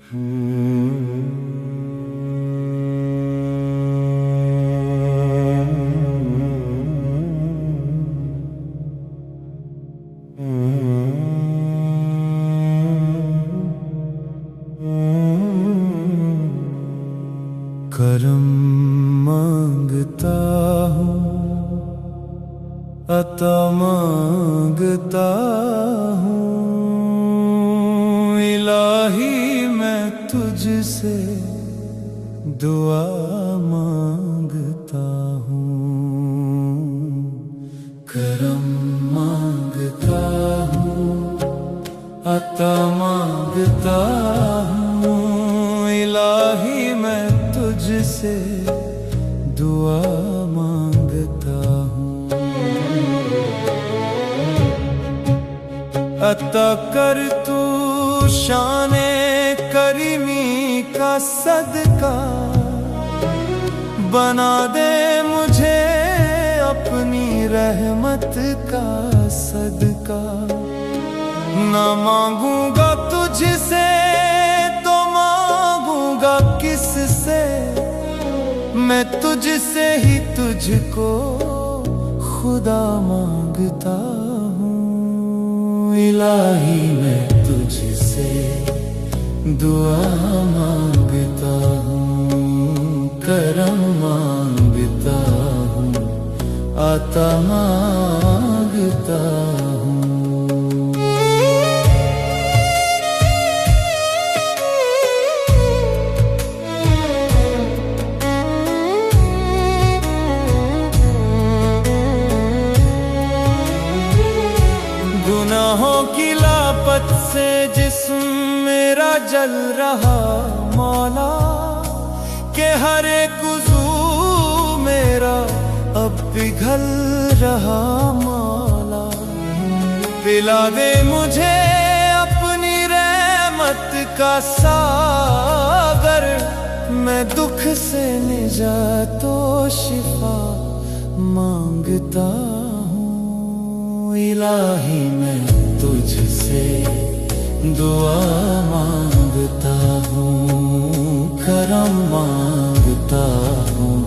करम मांगता हूँ, अता मांगता हूँ। इलाही मैं तुझसे दुआ मांगता हूँ। करम मांगता हूँ, अता मांगता हूँ। इलाही मैं तुझसे दुआ मांगता हूँ। अता कर तू शाने करीमी का सदका, बना दे मुझे अपनी रहमत का सदका। ना मांगूंगा तुझसे तो मांगूंगा किससे, मैं तुझसे ही तुझको खुदा मांगता हूँ। इलाही मैं तुझसे दुआ मांगता हूँ। करम मांगता हूँ, आता मांगता हूँ। गुनाहों की लापत से जिस्म मेरा जल रहा मौला, के हर एक उज़ू मेरा अब पिघल रहा मौला। पिला दे मुझे अपनी रहमत का सागर, मैं दुख से निजात व शिफा मांगता हूँ। इलाही मैं तुझसे दुआ मांगता हूँ। करम मांगता हूँ,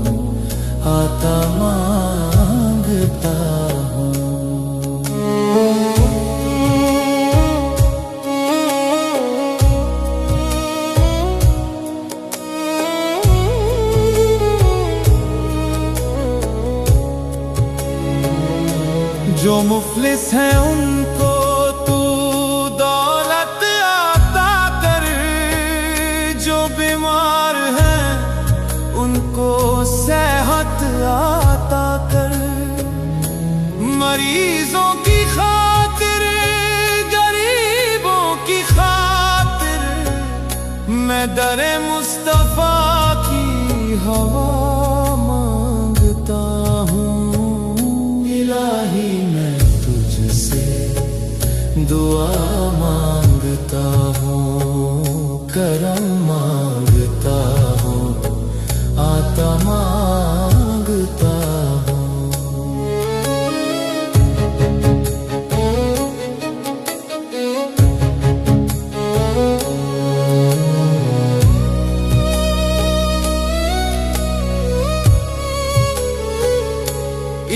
आता मांगता हूँ। जो मुफलिस हैं उनको तू दौलत आता कर, जो बीमार हैं उनको सेहत आता कर। मरीजों की खातिर, गरीबों की खातिर, मैं दरे मुस्तफा की हवा मांगता हूँ। इलाही मैं तुझसे दुआ मांगता हूँ। करम मांगता हूँ, आता मांगता हूँ।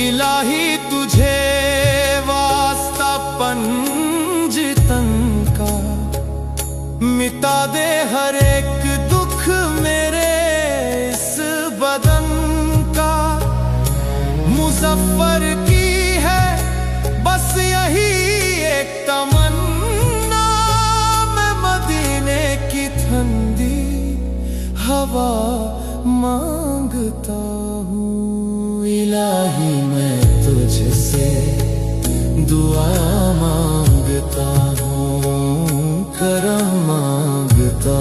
इलाही तुझे वास्ता पंजतन का, मिटा दे हर एक दुख मेरे इस बदन का। मुज़फ़्फ़र की है बस यही एक तमन्ना, मैं मदीने की ठंडी हवा मांगता हूँ। इलाही मैं तुझसे दुआ मांगता हूँ। करम मांगता